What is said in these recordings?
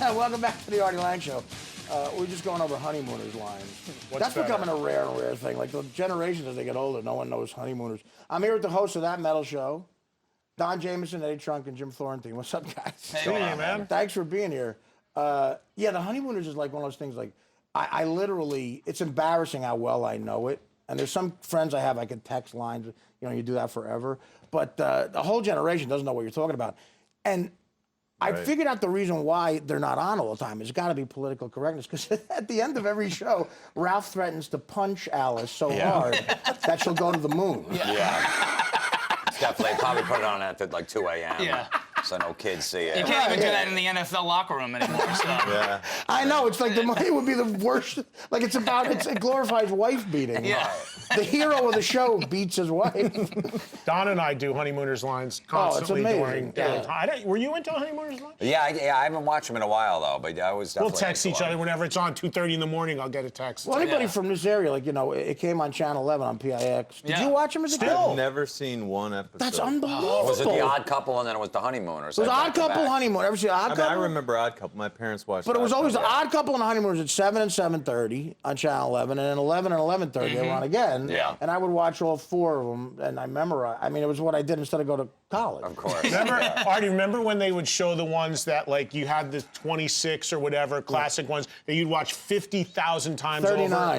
Welcome back to the Artie Lange Show. We're just going over honeymooners lines. That's becoming a rare thing. Like the generations as they get older, no one knows honeymooners. I'm here with the host of That Metal Show, Don Jamieson, Eddie Trunk, and Jim Florentine. What's up, guys? Hey, man. Thanks for being here. Yeah, the honeymooners is like one of those things. Like I literally, it's embarrassing how well I know it. And there's some friends I have I can text lines. You know, you do that forever. But the whole generation doesn't know what you're talking about. And I figured out the reason why they're not on all the time. It's got to be political correctness, because at the end of every show, Ralph threatens to punch Alice so hard that she'll go to the moon. Yeah. It's definitely, probably put it on at like 2 a.m. Yeah. So no kids see it. You can't even do that in the NFL locker room anymore. So. Yeah. I know, it's like it would be the worst. Like it glorifies wife beating. Yeah. The hero of the show beats his wife. Don and I do honeymooners lines constantly during downtime. Were you into honeymooners lines? Yeah, I haven't watched them in a while though, but I was definitely. We'll text each other whenever it's on 2:30 in the morning. I'll get a text. Well, anybody from this area, like, you know, it came on Channel 11 on PIX. Did you watch them as a kid? I've never seen one episode. That's unbelievable. Was it The Odd Couple and then it was The Honeymooners? It was Odd Couple, Honeymoon. Ever see Odd Couple? I remember Odd Couple. My parents watched. But it was Odd always Couple. The Odd Couple and Honeymooners at 7 and 7:30 on Channel 11, and then 11 and 11:30 they were on again. Yeah. And I would watch all 4 of them, and I memorized. I mean, it was what I did instead of go to college. Of course. Artie, remember when they would show the ones that, like, you had the 26 or whatever classic ones that you'd watch 50,000 times 39 over?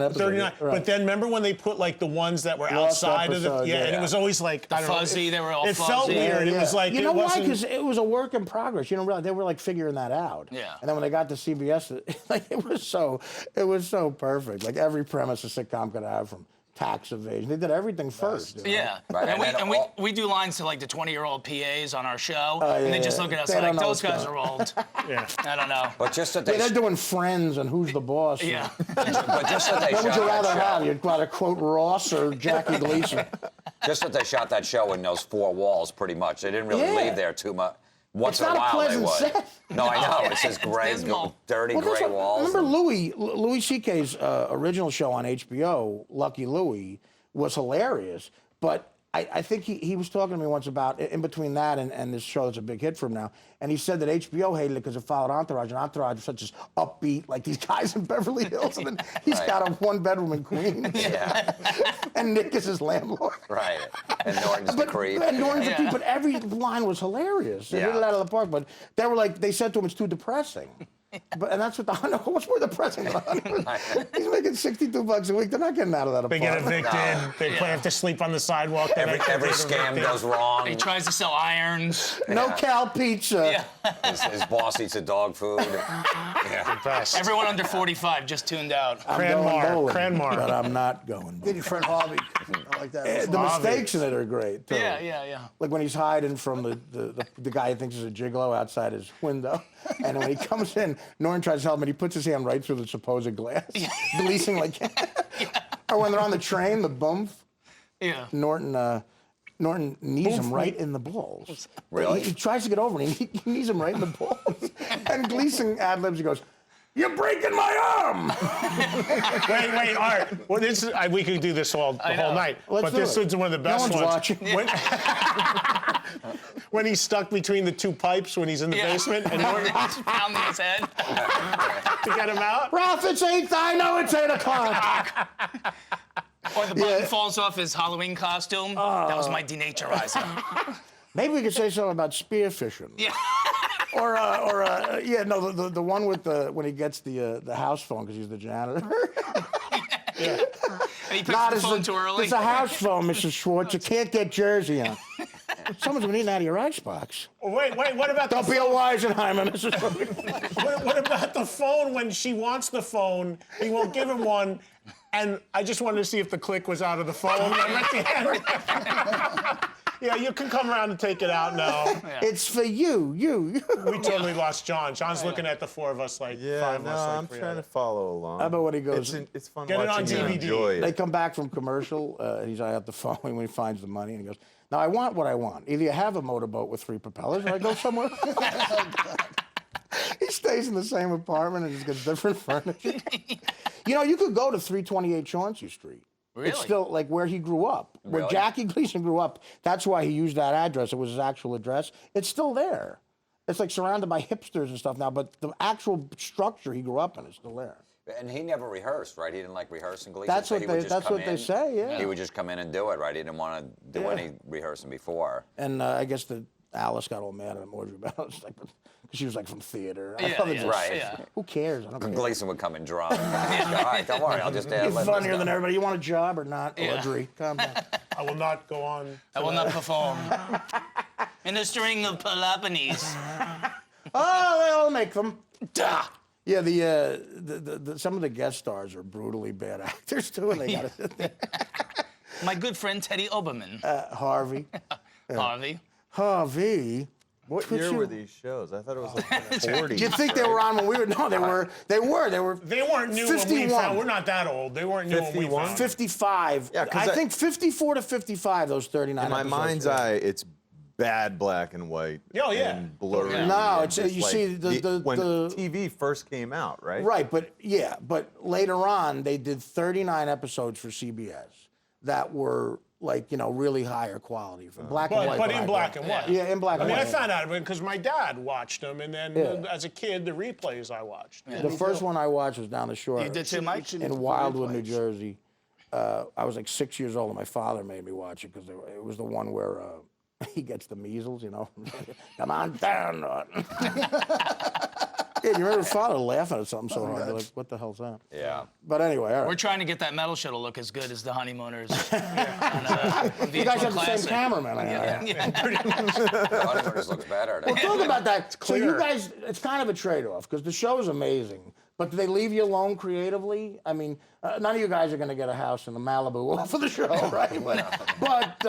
episodes. 39. Right. But then remember when they put, like, the ones that were Lost outside of the... episodes, Yeah, and it was always, like, I don't Fuzzy, know. they were all It fuzzy. felt weird. It was like, you know it why? wasn't... Because it was a work in progress. You don't realize they were like figuring that out. Yeah. And then when they got to CBS, like it was so perfect. Like every premise a sitcom could have, from tax evasion. They did everything first. You know? Yeah. Right. And we do lines to like the 20-year-old PAs on our show, and they just look at us They don't like, know those what's guys going are old. Yeah. I don't know. But just that Yeah, they. they're doing Friends and Who's the Boss. Yeah. But just that they What would shot you rather that have? show. You'd rather quote Ross or Jackie Gleason? Just that they shot that show in those 4 walls, pretty much. They didn't really Yeah. leave there too much. Once It's in a not a while they pleasant would. set. No, I know. It's just gray, dismal. dirty Well, that's gray what- walls. Remember Louis C.K.'s original show on HBO, Lucky Louie, was hilarious. But I think he was talking to me once about, in between that and this show that's a big hit for him now, and he said that HBO hated it because it followed Entourage, and Entourage was such as upbeat, like these guys in Beverly Hills, and then he's got a 1-bedroom in Queens. Yeah. And Nick is his landlord. Right. And Norton's the creep. And Norton's the creep, but every line was hilarious. They hit it out of the park, but they were like, they said to him, it's too depressing. And that's what what's more depressing than he's making $62 a week. They're not getting out of that They apartment. get evicted. They have to sleep on the sidewalk. Every scam goes wrong. He tries to sell irons. No Cal pizza. His boss eats the dog food. Yeah. Best. Everyone under 45 just tuned out. I'm going bowling, Cranmar. but I'm not going. Get your friend Harvey. I like that. The mistakes in it are great, too. Yeah. Like when he's hiding from the guy he thinks is a gigolo outside his window. And when he comes in, Norton tries to help him, and he puts his hand right through the supposed glass, gleasing like... Or when they're on the train, the bump, Norton knees him right in the balls. Really? He tries to get over it, he knees him right in the balls. And Gleason ad-libs, he goes, "You're breaking my arm!" Wait, Art. Well, we could do this the whole night. Let's but do this it. is one of the best No one's ones. watching. When he's stuck between the 2 pipes when he's in the basement, and Norton Pounding his head. to get him out. Ralph, it's 8. I know it's 8 o'clock. Or the button falls off his Halloween costume. That was my denaturizer. Maybe we could say something about spearfishing. Yeah. The one with when he gets the house phone because he's the janitor. And he picks the phone too early. It's a house phone, Mrs. Schwartz. You can't get Jersey on. Someone's been eating out of your icebox. Wait, what about Don't the be a phone? Weisenheimer, Mrs. Schwartz. What about the phone when she wants the phone? He won't give him one. And I just wanted to see if the click was out of the phone. Yeah, you can come around and take it out now. It's for you. We totally lost John. John's looking at the 4 of us like 5 of us. I'm trying to follow along. How about when he goes? It's fun Get it on watching you DVD. enjoy They it. come back from commercial, and he's out the phone when he finds the money, and he goes, "Now I want what I want. Either you have a motorboat with 3 propellers, or I go somewhere." He stays in the same apartment and just gets different furniture. You know, you could go to 328 Chauncey Street. Really? It's still like where he grew up. Where Really? Jackie Gleason grew up. That's why he used that address. It was his actual address. It's still there. it's like surrounded by hipsters and stuff now, but the actual structure he grew up in is still there. And he never rehearsed, right? He didn't like rehearsing. Gleason That's said what he would they. just That's come what they in. say. Yeah. He would just come in and do it, right? He didn't want to do Yeah. any rehearsing before. And I guess Alice got all mad at him, Audrey about it, because she was like from theater. I Yeah, thought it yeah, was- Right. yeah. Who cares? I don't care. Gleason would come in drunk. All right, don't worry. I'll just He's let funnier us than know. everybody. You want a job or not? Yeah. Audrey, calm down. I will not go on. I will not perform. In the string of Peloponnese. Oh, they all make them. Duh. Yeah, some of the guest stars are brutally bad actors too, and they got to sit there. My good friend Teddy Oberman. Harvey. Harvey. What But year you- were these shows? I thought it was like 40s. Do you think they were on when we were? No, they were. They were. They weren't new when we 51. found. We're not that old. They weren't new when we 51? found. 55. Yeah, 'cause I think 54 to 55. Those 39. In my episodes. mind's eye, it's bad black and white. Oh, yeah. And blurry. Yeah. No, and it's, just you like see when the TV first came out, right? right, but later on they did 39 episodes for CBS that were like really higher quality for black and white. But in high black quality. and white. Yeah, in black I and mean, white. I found out because my dad watched them, and then Yeah. as a kid, the replays I watched. The first one I watched was down the shore. You did too, Mike? In Wildwood, New Jersey. I was like 6 years old, and my father made me watch it because it was the one where he gets the measles, Come on down. Yeah, you remember father laughing at something so hard. You're like, what the hell's that? Yeah. But anyway, all right. We're trying to get that metal show to look as good as the Honeymooners. You guys have the same cameraman. Honeymooners looks better. Well, talk about that. So you clearer. guys, it's kind of a trade-off because the show is amazing, but do they leave you alone creatively? I mean, none of you guys are going to get a house in the Malibu for the show, right? But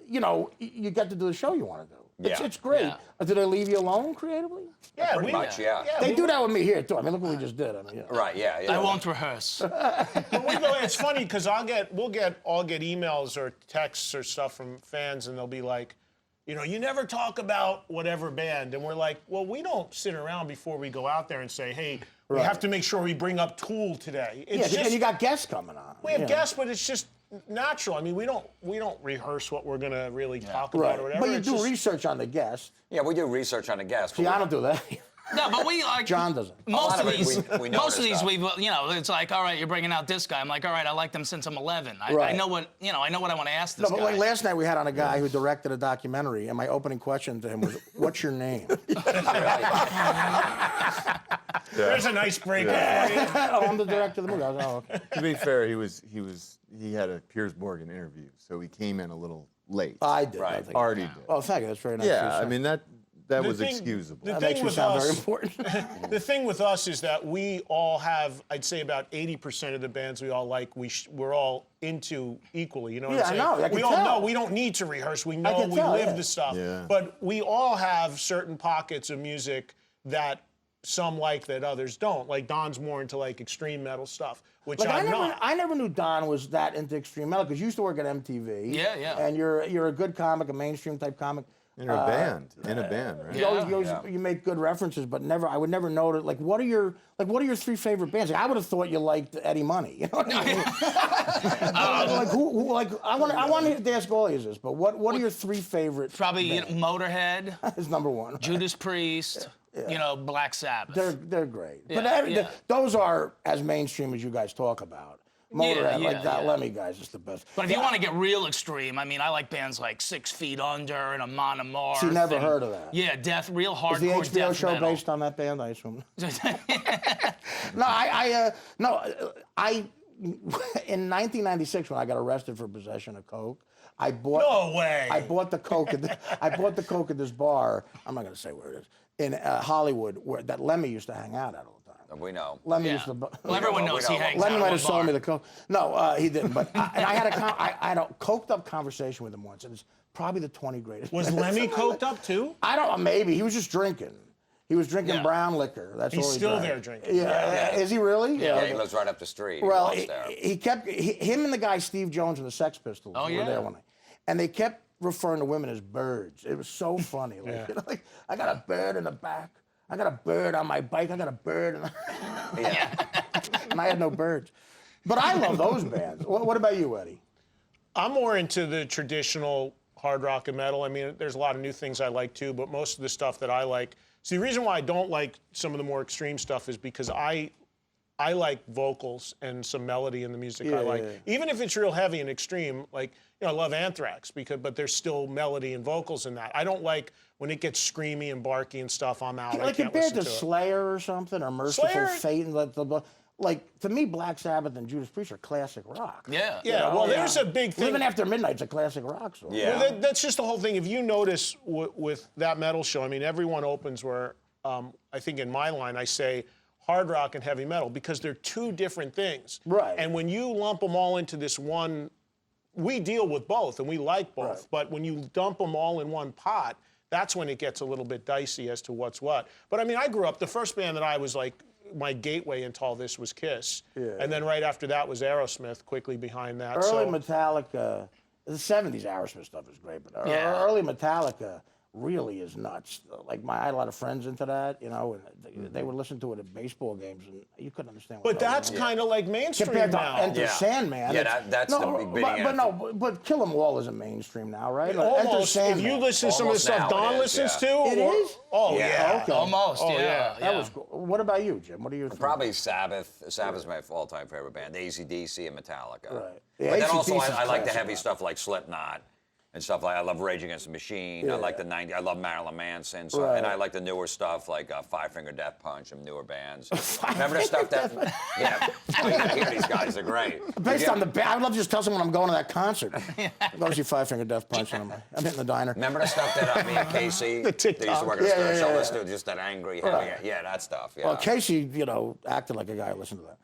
you get to do the show you want to do. Yeah. It's great. Yeah. Do they leave you alone creatively? Yeah, Pretty much, yeah. They do that with me here too. I mean, look what we just did. I mean, Right, yeah, yeah. I won't rehearse. But we go. It's funny because I'll get emails or texts or stuff from fans, and they'll be like, you never talk about whatever band, and we're like, well, we don't sit around before we go out there and say, hey, we Right. have to make sure we bring up Tool today. yeah, It's and you got guests coming on. we have you know. guests, but it's just natural. I mean, we don't rehearse what we're gonna really talk Right. about or whatever. But you It's do just- research on the guest. Yeah, we do research on the guests. See, I don't do that. No, but we like. John doesn't. Most lot of of it these, we know most of their these, stuff. it's like, all right, you're bringing out this guy. I'm like, all right, I liked him since I'm 11. I Right. know what, I know what I want to ask No, this but guy. like last night we had on a guy who directed a documentary, and my opening question to him was, "What's your name?" There's an icebreaker for you. Oh, I'm the director of the movie. I was, oh, okay. To be fair, he had a Piers Morgan interview, so he came in a little late. I did. Right. I think. Artie did. Oh, thank you. That's very nice. of you, Yeah, I sir. mean that was thing- excusable. the that thing makes me with sound very us- important. The thing with us is that we all have, I'd say about 80% of the bands we all like, we're all into equally. You know what Yeah, I'm I saying? know, I can we all tell. know we don't need to rehearse. We know can we tell, live yeah. the stuff. Yeah. But we all have certain pockets of music that some like that others don't. Like Don's more into like extreme metal stuff, which Like I'm not. I never knew Don was that into extreme metal because you used to work at MTV. Yeah, yeah. And you're a good comic, a mainstream type comic. In a band, right? You make good references, but I would never know that. Like, what are your three favorite bands? Like, I would have thought you liked Eddie Money. You know what I mean? Like, who? Like, I want to ask all of you this, but what are your three favorite? Probably bands? Motorhead, Is number one. Right? Judas Priest, Black Sabbath. They're great. Yeah, But yeah. those are as mainstream as you guys talk about. Motorhead, like that yeah. Lemmy guys, is the best. But if you want to get real extreme, I mean, I like bands like 6 Feet Under and Amon Amarth. See, never and- heard of that. Yeah, real hardcore Is the HBO death show metal. based on that band? I assume. In 1996, when I got arrested for possession of coke, I bought. No way. I bought the coke. I bought the coke at this bar. I'm not going to say where it is in Hollywood, where that Lemmy used to hang out at all the time. We know. Lemmy Yeah. used to. Well, everyone knows he hangs Lemmy out might at have one sold me bar. the coke. No, he didn't. But I had a coked up conversation with him once, and it's probably the 20 greatest. Was minutes Lemmy of my coked life. up too? I don't. Maybe he was just drinking. He was drinking Yeah. brown liquor. That's He's all he still drank. there drinking. Yeah. Is he really? Yeah, he lives right up the street. Well, he walks there. he kept him and the guy Steve Jones and the Sex Pistols Oh, were yeah. there one night, and they kept referring to women as birds. It was so funny. Like, Yeah. like I got a bird in the back. I got a bird on my bike. I got a bird, and I had no birds. But I love those bands. What about you, Eddie? I'm more into the traditional hard rock and metal. I mean, there's a lot of new things I like too, but most of the stuff that I like See, the reason why I don't like some of the more extreme stuff is because I like vocals and some melody in the music I like. Even if it's real heavy and extreme, like, I love Anthrax, but there's still melody and vocals in that. I don't like when it gets screamy and barky and stuff, I'm out. I can't compared listen to to it. Slayer or something, or Merciful Slayer? Fate, and like, to me, Black Sabbath and Judas Priest are classic rock. Yeah. Yeah, well, there's a big thing. Even After Midnight's a classic rock song. Yeah. Well, that's just the whole thing. If you notice with that metal show, I mean, everyone opens where, I think in my line, I say hard rock and heavy metal because they're two different things. Right. And when you lump them all into this one, we deal with both and we like both. Right. But when you dump them all in one pot, that's when it gets a little bit dicey as to what's what. But I mean, I grew up, the first band that I was like, my gateway into all this was Kiss. Yeah. And then right after that was Aerosmith, quickly behind that. Early Metallica, the 70s Aerosmith stuff is great, but early Metallica really is nuts. Like, I had a lot of friends into that, and they would listen to it at baseball games, and you couldn't understand what But that's kind of like mainstream compared to now. Enter Yeah. Sandman. Yeah, that's the big bidding but Kill 'Em All isn't mainstream now, right? Enter Almost. If Sandman. you listen to some of the Almost stuff now Don it is, listens yeah. to. It is? Oh, Yeah. yeah. Okay. Almost, Oh, yeah. yeah. That was cool. What about you, Jim? What do you think? Probably Sabbath. Sabbath's my all-time favorite band. AC/DC and Metallica. Right. Yeah, But then also AC/DC 's I like the classic heavy rock. stuff like Slipknot and stuff like I love Rage Against the Machine. I like the 90s. I love Marilyn Manson. So, Right. And I like the newer stuff like Five Finger Death Punch and newer bands. Remember the stuff that? Yeah. Oh, you gotta hear these guys. They're great. Based on the band, I'd love to just tell someone I'm going to that concert. Go see Five Finger Death Punch, and I'm hitting the diner. Remember the stuff that me and Casey, they used TikTok. to work at the Yeah, show, yeah. listen to just that angry, heavy, yeah, that stuff. Yeah. Well, Casey, acted like a guy who listened to that.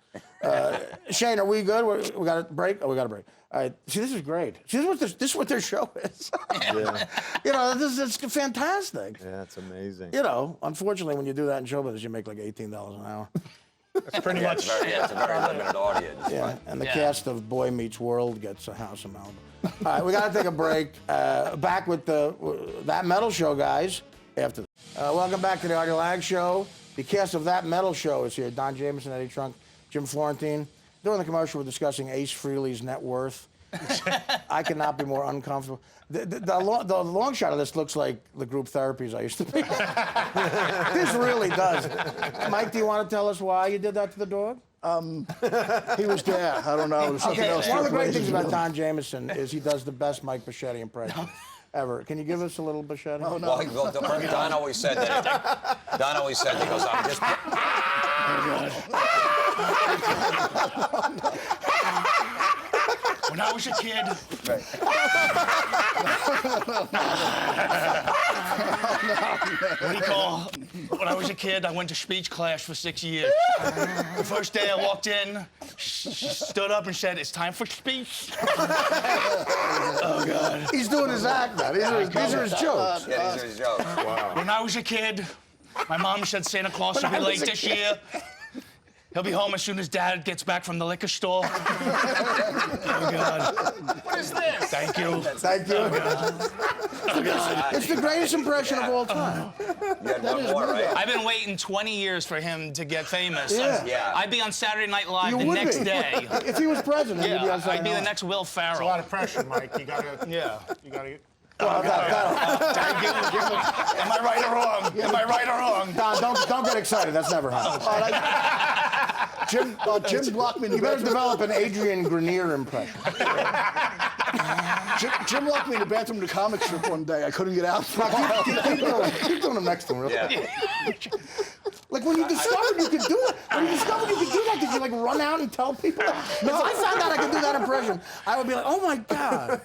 Shane, are we good? We got a break? Oh, we got a break. All right. See, this is great. See, this is what their show is. Yeah. This is fantastic. Yeah, it's amazing. Unfortunately, when you do that in show business, you make like $18 an hour. That's pretty Yeah, much. it's a very limited audience. Yeah, and the Yeah. cast of Boy Meets World gets a house of Melbourne. All right, we got to take a break. Back with That Metal Show, guys, after this. Welcome back to the Artie Lange Show. The cast of That Metal Show is here. Don Jamieson, Eddie Trunk, Jim Florentine. During the commercial, we're discussing Ace Frehley's net worth. I could not be more uncomfortable. The long shot of this looks like the group therapies I used to be. This really does. Mike, do you want to tell us why you did that to the dog? He was there. I don't know. It was something Okay, else. one of the great took things place. about Don Jamieson is he does the best Mike Bichetti impression ever. Can you give us a little Bichetti? Oh, no. Well, Don always said that. Don always said, he goes, I'm just. When I was a kid, when I was a kid, I went to speech class for 6 years. The first day I walked in, she stood up and said, "It's time for speech." Oh, God. He's doing his act now. These are his jokes. Yeah, these are his jokes. When I was a kid, my mom said Santa Claus will be late this year. He'll be home as soon as Dad gets back from the liquor store. Oh, God. What is this? Thank you. Thank you. It's the greatest impression of all time. You had one more, right? I've been waiting 20 years for him to get famous. Yeah. I'd be on Saturday Night Live You the would next be. day. If he was president, he'd be on Yeah, Saturday I'd be the Night. next Will A lot Ferrell. of pressure, Mike. You gotta. Yeah. You gotta get. Am I right or wrong? Am I right or wrong? Don, don't get excited. That's never happened. Jim blocked me in the You better bathroom. develop an Adrian Grenier impression. Jim locked me in the bathroom in the comic strip one day. I couldn't get out. Keep doing them next to him, real quick. Yeah. Like when you discovered you could do it. When you discovered you could do that, did you like run out and tell people? No, if I found out I could do that impression, I would be like, oh my God.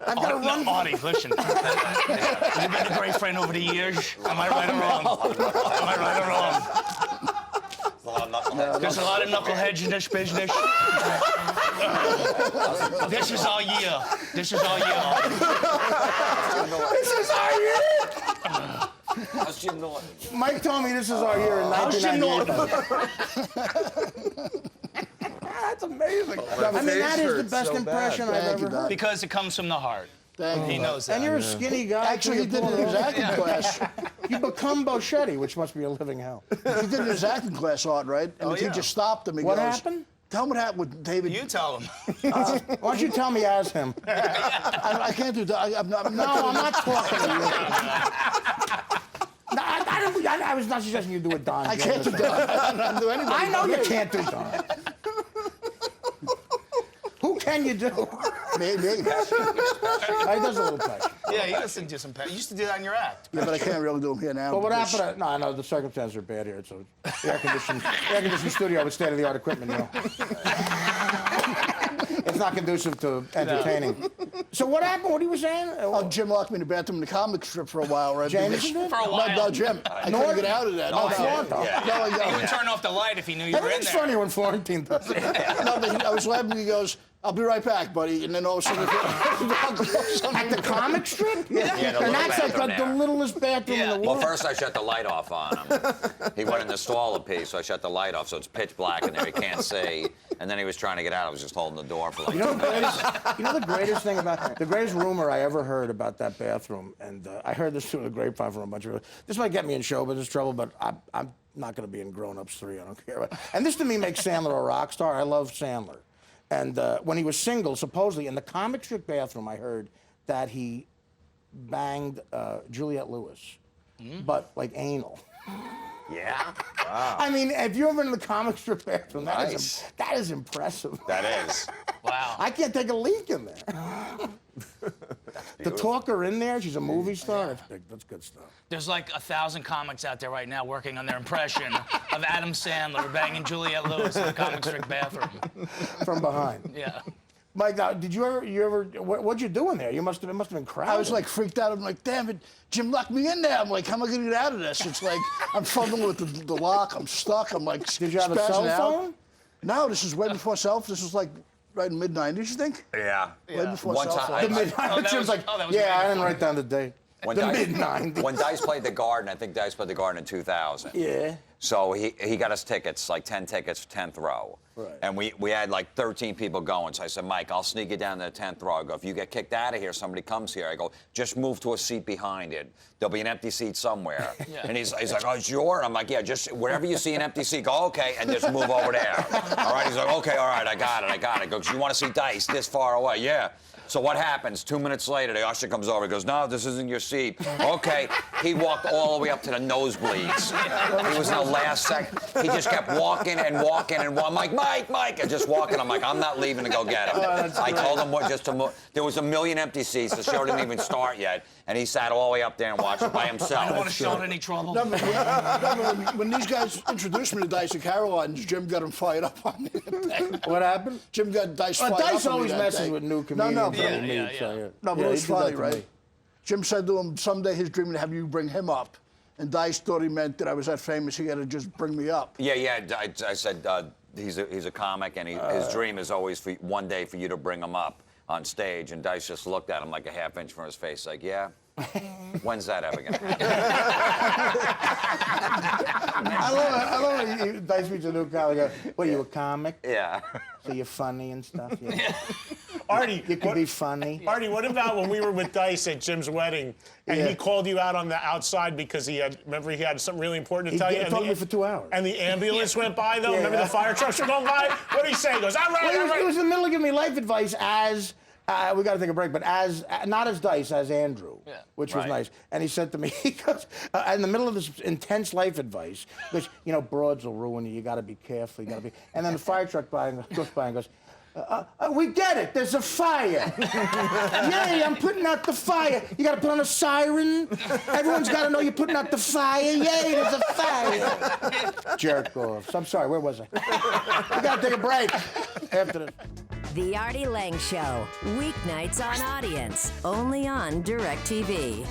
I've got to run. No, Artie, listen. You've been a great friend over the years. Am I right or wrong? Am I right or wrong? There's a lot of knuckleheads in this business. This is our year. This is our year, Artie. This is our year. How's Jim Norton? Mike told me this is our year in How's Jim 1998. That's amazing. I mean, that is the best impression I've Thank you, ever heard. Because it comes from the heart. Thank He you. knows that. And you're a skinny guy. Actually, he did it in his acting class. You become Boschetti, which must be a living hell. He did it in his acting class, Art, right? And the teacher stopped him. He What goes, happened? Tell him what happened with David. You tell him. Why don't you tell me as him? I can't do that. I'm not No, I'm not talking to you. No, I was not suggesting you do a Don. I can't do Don. I don't do anybody. I know you can't do Don. Who can you do? Me. He does a little touch. Yeah, he used to do some. You used to do that in your act. Yeah, but I can't really do them here now. But what because- happened? No, I know the circumstances are bad here. So the air conditioned studio with state-of-the-art equipment, you know. It's not conducive to entertaining. So what happened? What he was saying? Oh, Jim locked me in the bathroom in the comic strip for a while, right? Jamieson did? For a while. No, Jim. I couldn't get out of that. Oh, No, Florentine. no, He would turn off the light if he knew you were in Everything's there. funny when Florentine does it. No, but I was laughing. He goes, "I'll be right back, buddy." And then all of a sudden, At the comic strip? Yeah, the And little that's like bathroom the there. littlest bathroom in the Well, world. first I shut the light off on him. He went in the stall a piece, so I shut the light off, so it's pitch black in there. He can't see. And then he was trying to get out. I was just holding the door for like You know, 2 minutes. the greatest thing about the greatest rumor I ever heard about that bathroom, and I heard this through the grapevine from a bunch of. This might get me in show business trouble, but I'm not going to be in Grown Ups 3. I don't care. And this to me makes Sandler a rock star. I love Sandler, and when he was single, supposedly in the comic strip bathroom, I heard that he banged Juliette Lewis, but like anal. Yeah? I mean, if you're ever in the comic strip bathroom, Nice. that is impressive. That is. Wow. I can't take a leak in there. The talker in there, she's a movie star. That's big. That's good stuff. There's like 1,000 comics out there right now working on their impression of Adam Sandler banging Juliette Lewis in the comic strip bathroom. From behind. Yeah. Mike, now, did you ever, what'd you do in there? It must have been crowded. I was like freaked out. I'm like, damn it, Jim locked me in there. I'm like, how am I going to get out of this? It's like, I'm fumbling with the lock. I'm stuck. I'm like, Did you have a spazzing cell out. phone? No, this is way before cell phone. This was like right in mid-90s, you think? Yeah. Way before One cell time- phone. The mid-90s. Jim's like, that was yeah, I way didn't write down the date. When The Dice- mid-90s. When Dice played the Garden, I think Dice played the Garden in 2000. Yeah. So he got us tickets, like 10 tickets, 10th row. Right. And we had like 13 people going. So I said, Mike, I'll sneak you down to the 10th row. I go, if you get kicked out of here, somebody comes here. I go, just move to a seat behind it. There'll be an empty seat somewhere. Yeah. And he's like, oh, it's yours? I'm like, yeah, just wherever you see an empty seat, go, okay, and just move over there. All right? He's like, okay, all right, I got it. I go, because you want to see Dice this far away? Yeah. So what happens? 2 minutes later, the usher comes over. He goes, no, this isn't your seat. Okay. He walked all the way up to the nosebleeds. He was in the last second. He just kept walking and walking and walking. I'm like, Mike, and just walking. I'm like, I'm not leaving to go get him. I told him what, just to move. There was 1 million empty seats. The show didn't even start yet. And he sat all the way up there and watched it by himself. I don't want to start any trouble. No, but when these guys introduced me to Dice and Caroline, Jim got them fired up on me. What happened? Jim got Dice fired up Dice on me always that messes day. with new No, comedians. no, that but- we meet, Yeah, so, yeah. No, but Yeah, it was he did that funny, to right? me. Jim said to him, someday he's dreaming to have you bring him up. And Dice thought he meant that I was that famous, he had to just bring me up. Yeah. I said he's a comic, and his dream is always for one day for you to bring him up on stage. And Dice just looked at him like a half inch from his face, like, yeah. When's that ever gonna happen? I love it. Dice meets a new comic. What, are you a comic? Yeah. So you're funny and stuff? Yeah. Artie, You can be funny. Artie, what about when we were with Dice at Jim's wedding, and Yeah. he called you out on the outside because he had something really important to He tell you? did- and talked the- to me for 2 hours. And the ambulance went by, though? Yeah. Remember the fire trucks were going by? What did he say? He goes, all right, Well, all right. it was in the middle of giving me life advice as, we got to take a break, but as, not as Dice, as Andrew, which was Right. nice. And he said to me, he goes, in the middle of this intense life advice, because, broads will ruin you, you got to be careful, you got to be, and then the fire truck goes by and goes, we get it. There's a fire. Yay, I'm putting out the fire. You got to put on a siren. Everyone's got to know you're putting out the fire. Yay, there's a fire. Jerk off. I'm sorry, where was I? We got to take a break after this. The Artie Lange Show, weeknights on Audience, only on DirecTV.